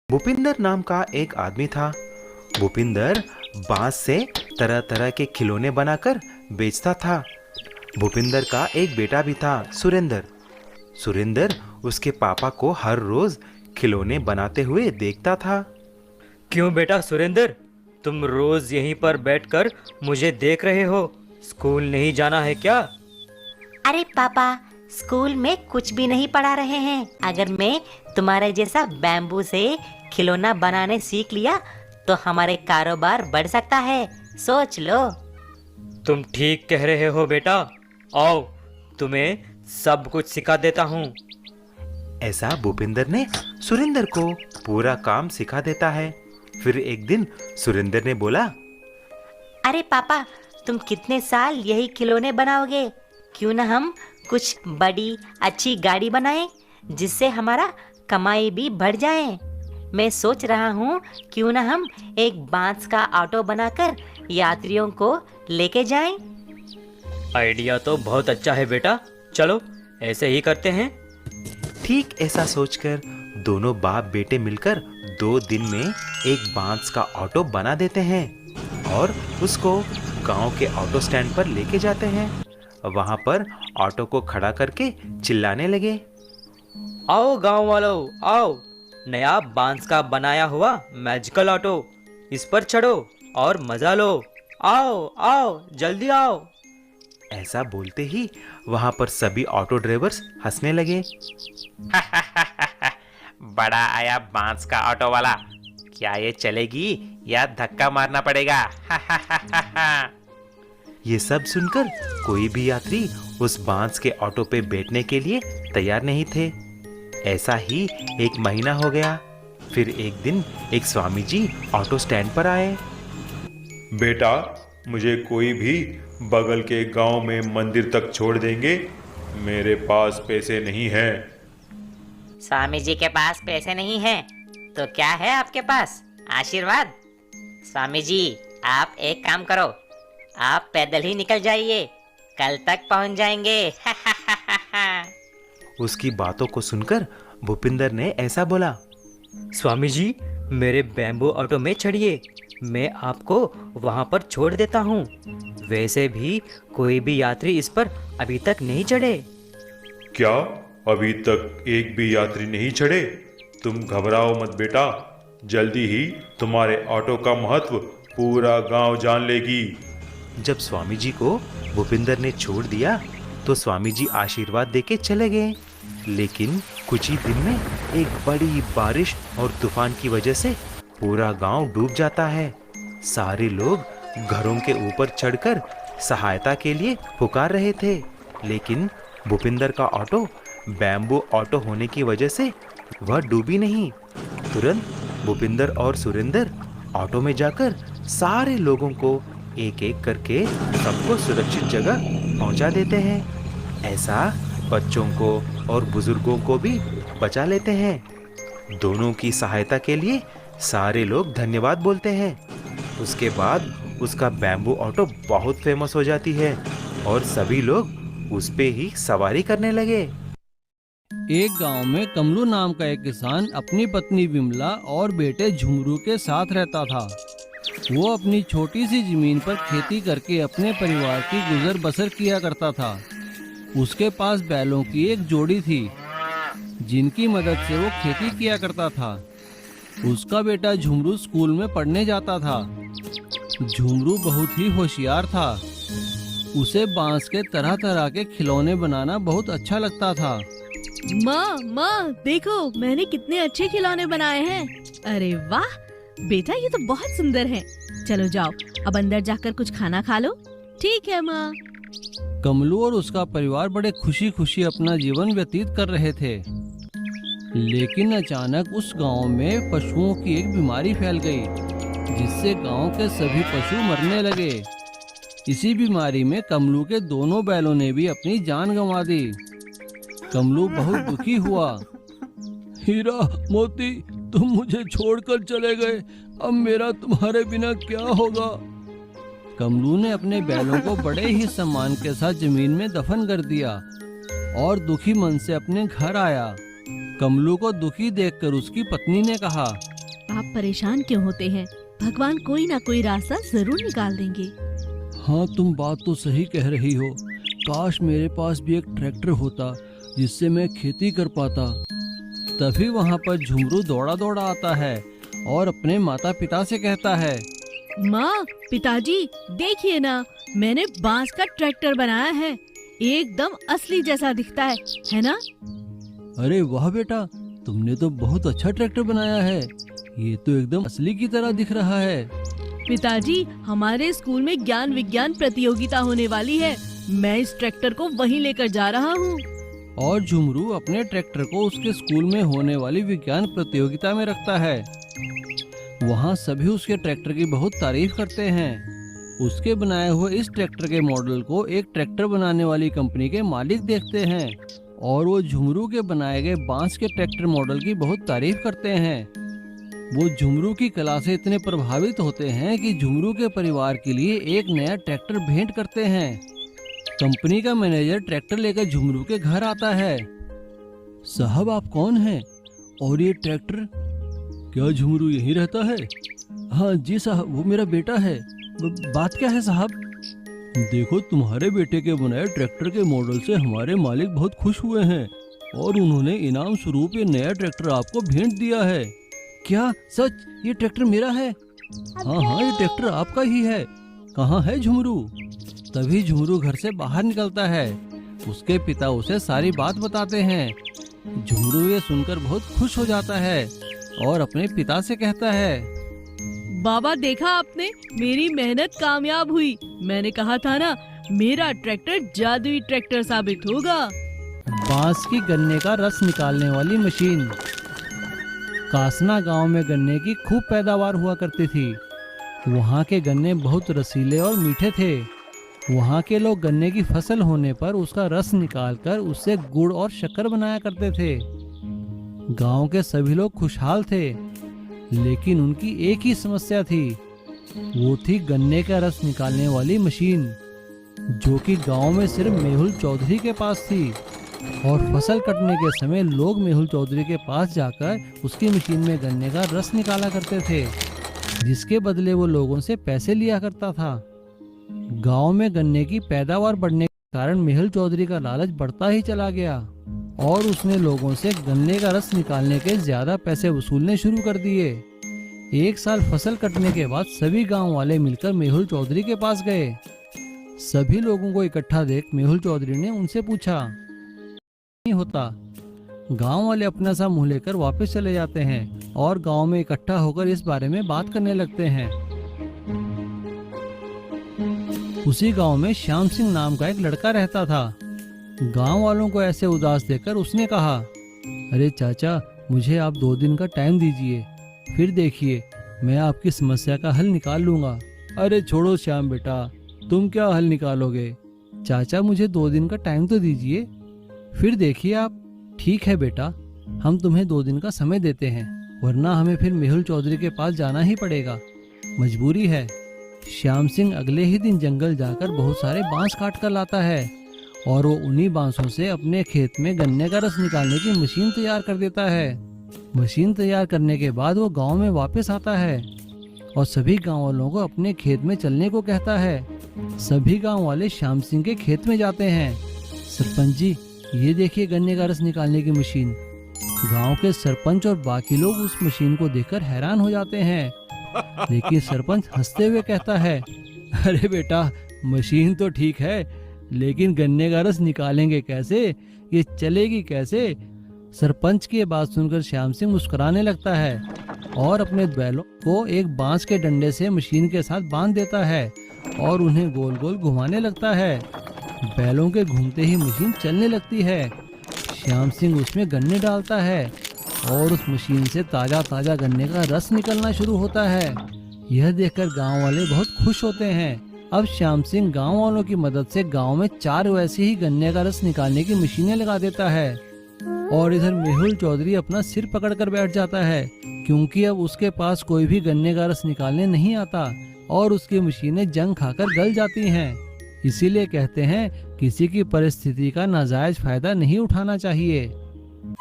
भूपिंदर नाम का एक आदमी था। भूपिंदर बांस से तरह तरह के खिलौने बनाकर बेचता था। भूपिंदर का एक बेटा भी था, सुरेंद्र। सुरेंद्र उसके पापा को हर रोज खिलौने बनाते हुए देखता था। क्यों बेटा सुरेंद्र, तुम रोज यहीं पर बैठकर मुझे देख रहे हो? स्कूल नहीं जाना है क्या? अरे पापा, स्कूल में कुछ भी नहीं पढ़ा रहे हैं। अगर मैं तुम्हारे जैसा बैम्बू से खिलौना बनाने सीख लिया तो हमारे कारोबार बढ़ सकता है। सोच लो। तुम ठीक कह रहे हो बेटा। आओ, तुम्हें सब कुछ सिखा देता हूँ। ऐसा भूपिंदर ने सुरेंद्र को पूरा काम सिखा देता है। फिर एक दिन सुरेंद्र ने बोला, अरे पापा, तुम कितने साल यही खिलौने बनाओगे? क्यों ना हम कुछ बड़ी अच्छी गाड़ी बनाएं, जिससे हमारा कमाई भी बढ़ जाए। मैं सोच रहा हूँ क्यों ना हम एक बांस का ऑटो बनाकर यात्रियों को लेके जाएं। आइडिया तो बहुत अच्छा है बेटा, चलो ऐसे ही करते हैं। ठीक ऐसा सोचकर दोनों बाप बेटे मिलकर 2 दिन में एक बांस का ऑटो बना देते हैं और उसको गांव के ऑटो स्टैंड पर लेके जाते हैं। वहां पर ऑटो को खड़ा करके चिल्लाने लगे, आओ गांव वालों, आओ, नया बांस का बनाया हुआ मैजिकल ऑटो, इस पर चढ़ो और मजा लो। आओ आओ, जल्दी आओ। ऐसा बोलते ही वहां पर सभी ऑटो ड्राइवर्स हंसने लगे। बड़ा आया बांस का ऑटो वाला, क्या ये चलेगी या धक्का मारना पड़ेगा? ये सब सुनकर कोई भी यात्री उस बांस के ऑटो पे बैठने के लिए तैयार नहीं थे। ऐसा ही 1 महीना हो गया। फिर एक दिन एक स्वामी जी ऑटो स्टैंड पर आए। बेटा, मुझे कोई भी बगल के गांव में मंदिर तक छोड़ देंगे? मेरे पास पैसे नहीं हैं। स्वामी जी के पास पैसे नहीं हैं, तो क्या है आपके पास? आशीर्वाद। स्वामी जी, आप एक काम करो, आप पैदल ही निकल जाइए, कल तक पहुंच जाएंगे। उसकी बातों को सुनकर भूपिंदर ने ऐसा बोला, स्वामी जी, मेरे बैम्बू ऑटो में चढ़िए, मैं आपको वहां पर छोड़ देता हूँ। वैसे भी कोई भी यात्री इस पर अभी तक नहीं चढ़े। क्या अभी तक एक भी यात्री नहीं चढ़े? तुम घबराओ मत बेटा, जल्दी ही तुम्हारे ऑटो का महत्व पूरा गांव जान लेगी। जब स्वामी जी को भूपिंदर ने छोड़ दिया तो स्वामी जी आशीर्वाद देके चले गए। लेकिन कुछ ही दिन में एक बड़ी बारिश और तूफान की वजह से पूरा गांव डूब जाता है। सारे लोग घरों के ऊपर चढ़कर सहायता के लिए पुकार रहे थे, लेकिन भूपिंदर का ऑटो बैम्बू ऑटो होने की वजह से वह डूबी नहीं। तुरंत भूपिंदर और सुरेंद्र ऑटो में जाकर सारे लोगों को एक एक करके सबको सुरक्षित जगह पहुंचा देते हैं। ऐसा बच्चों को और बुजुर्गों को भी बचा लेते हैं। दोनों की सहायता के लिए सारे लोग धन्यवाद बोलते हैं। उसके बाद उसका बैम्बू ऑटो बहुत फेमस हो जाती है और सभी लोग उस पे ही सवारी करने लगे। एक गांव में कमलू नाम का एक किसान अपनी पत्नी विमला और बेटे झुमरू के साथ रहता था। वो अपनी छोटी सी जमीन पर खेती करके अपने परिवार की गुजर बसर किया करता था। उसके पास बैलों की एक जोड़ी थी, जिनकी मदद से वो खेती किया करता था। उसका बेटा झुमरू स्कूल में पढ़ने जाता था। झुमरू बहुत ही होशियार था। उसे बांस के तरह तरह के खिलौने बनाना बहुत अच्छा लगता था। माँ माँ, देखो मैंने कितने अच्छे खिलौने बनाए हैं। अरे वाह बेटा, ये तो बहुत सुंदर हैं। चलो जाओ, अब अंदर जाकर कुछ खाना खा लो। ठीक है माँ। कमलू और उसका परिवार बड़े खुशी खुशी अपना जीवन व्यतीत कर रहे थे। लेकिन अचानक उस गांव में पशुओं की एक बीमारी फैल गई, जिससे गांव के सभी पशु मरने लगे। इसी बीमारी में कमलू के दोनों बैलों ने भी अपनी जान गंवा दी। कमलू बहुत दुखी हुआ। हीरा मोती, तुम मुझे छोड़कर चले गए, अब मेरा तुम्हारे बिना क्या होगा? कमलू ने अपने बैलों को बड़े ही सम्मान के साथ जमीन में दफन कर दिया और दुखी मन से अपने घर आया। कमलू को दुखी देखकर उसकी पत्नी ने कहा, आप परेशान क्यों होते हैं? भगवान कोई ना कोई रास्ता जरूर निकाल देंगे। हाँ, तुम बात तो सही कह रही हो। काश मेरे पास भी एक ट्रैक्टर होता जिससे मैं खेती कर पाता। तभी वहाँ पर झुमरू दौड़ा दौड़ा आता है और अपने माता पिता से कहता है, माँ, पिताजी, देखिए ना, मैंने बांस का ट्रैक्टर बनाया है। एकदम असली जैसा दिखता है ना? अरे वाह बेटा, तुमने तो बहुत अच्छा ट्रैक्टर बनाया है। ये तो एकदम असली की तरह दिख रहा है। पिताजी, हमारे स्कूल में ज्ञान विज्ञान प्रतियोगिता होने वाली है। मैं इस ट्रैक्टर को वहीं लेकर जा रहा हूँ। और झुमरू अपने ट्रैक्टर को उसके स्कूल में होने वाली विज्ञान प्रतियोगिता में रखता है। वहाँ सभी उसके ट्रैक्टर की बहुत तारीफ करते हैं। उसके बनाए हुए इस ट्रैक्टर के मॉडल को एक ट्रैक्टर बनाने वाली कंपनी के मालिक देखते हैं और वो झुमरू के बनाए गए बांस के ट्रैक्टर मॉडल की बहुत तारीफ करते हैं। वो झुमरू की कला से इतने प्रभावित होते हैं कि झुमरू के परिवार के लिए एक नया ट्रैक्टर भेंट करते हैं। कंपनी का मैनेजर ट्रैक्टर लेकर झुमरू के घर आता है। साहब, आप कौन हैं? और ये ट्रैक्टर? क्या झुमरू यहीं रहता है? हाँ जी साहब, वो मेरा बेटा है। बात क्या है साहब? देखो, तुम्हारे बेटे के बनाए ट्रैक्टर के मॉडल से हमारे मालिक बहुत खुश हुए हैं और उन्होंने इनाम स्वरूप ये नया ट्रैक्टर आपको भेंट दिया है। क्या सच? ये ट्रैक्टर मेरा है? हाँ हाँ, ये ट्रैक्टर आपका ही है। कहाँ है झुमरू? तभी झुमरू घर से बाहर निकलता है। उसके पिता उसे सारी बात बताते हैं। झुमरू ये सुनकर बहुत खुश हो जाता है और अपने पिता से कहता है, बाबा, देखा आपने, मेरी मेहनत कामयाब हुई। मैंने कहा था ना, मेरा ट्रैक्टर जादुई ट्रैक्टर साबित होगा। बांस की गन्ने का रस निकालने वाली मशीन। कासना गांव में गन्ने की खूब पैदावार हुआ करती थी। वहाँ के गन्ने बहुत रसीले और मीठे थे। वहाँ के लोग गन्ने की फसल होने पर उसका रस निकालकर उससे गुड़ और शक्कर बनाया करते थे। गांव के सभी लोग खुशहाल थे, लेकिन उनकी एक ही समस्या थी। वो थी गन्ने का रस निकालने वाली मशीन, जो कि गांव में सिर्फ मेहुल चौधरी के पास थी। और फसल कटने के समय लोग मेहुल चौधरी के पास जाकर उसकी मशीन में गन्ने का रस निकाला करते थे, जिसके बदले वो लोगों से पैसे लिया करता था। गांव में गन्ने की पैदावार बढ़ने के कारण मेहुल चौधरी का लालच बढ़ता ही चला गया और उसने लोगों से गन्ने का रस निकालने के ज्यादा पैसे वसूलने शुरू कर दिए। एक साल फसल कटने के बाद सभी गांव वाले मिलकर मेहुल चौधरी के पास गए। सभी लोगों को इकट्ठा देख मेहुल चौधरी ने उनसे पूछा, नहीं होता। गांव वाले अपना सा मुंह लेकर वापस चले जाते हैं और गांव में इकट्ठा होकर इस बारे में बात करने लगते हैं। उसी गांव में श्याम सिंह नाम का एक लड़का रहता था। गांव वालों को ऐसे उदास देखकर उसने कहा, अरे चाचा, मुझे आप 2 दिन का टाइम दीजिए, फिर देखिए मैं आपकी समस्या का हल निकाल लूंगा। अरे छोड़ो श्याम बेटा, तुम क्या हल निकालोगे? चाचा, मुझे 2 दिन का टाइम तो दीजिए, फिर देखिए आप। ठीक है बेटा, हम तुम्हें 2 दिन का समय देते हैं, वरना हमें फिर मेहुल चौधरी के पास जाना ही पड़ेगा, मजबूरी है। श्याम सिंह अगले ही दिन जंगल जाकर बहुत सारे बांस काट कर लाता है और वो उन्हीं बांसों से अपने खेत में गन्ने का रस निकालने की मशीन तैयार कर देता है। मशीन तैयार करने के बाद वो गांव में वापस आता है और सभी गांव वालों को अपने खेत में चलने को कहता है। सभी गांव वाले श्याम सिंह के खेत में जाते हैं। सरपंच जी, ये देखिए गन्ने का रस निकालने की मशीन। गांव के सरपंच और बाकी लोग उस मशीन को देखकर हैरान हो जाते हैं, लेकिन सरपंच हंसते हुए कहता है, अरे बेटा, मशीन तो ठीक है, लेकिन गन्ने का रस निकालेंगे कैसे? ये चलेगी कैसे? सरपंच की बात सुनकर श्याम सिंह मुस्कुराने लगता है और अपने बैलों को एक बांस के डंडे से मशीन के साथ बांध देता है और उन्हें गोल गोल घुमाने लगता है। बैलों के घूमते ही मशीन चलने लगती है। श्याम सिंह उसमें गन्ने डालता है और उस मशीन से ताजा ताजा गन्ने का रस निकलना शुरू होता है। यह देखकर गांव वाले बहुत खुश होते हैं। अब श्याम सिंह गांव वालों की मदद से गांव में 4 वैसे ही गन्ने का रस निकालने की मशीनें लगा देता है और इधर मेहुल चौधरी अपना सिर पकड़कर बैठ जाता है, क्योंकि अब उसके पास कोई भी गन्ने का रस निकालने नहीं आता और उसकी मशीनें जंग खाकर गल जाती हैं। इसीलिए कहते हैं, किसी की परिस्थिति का नाजायज फायदा नहीं उठाना चाहिए।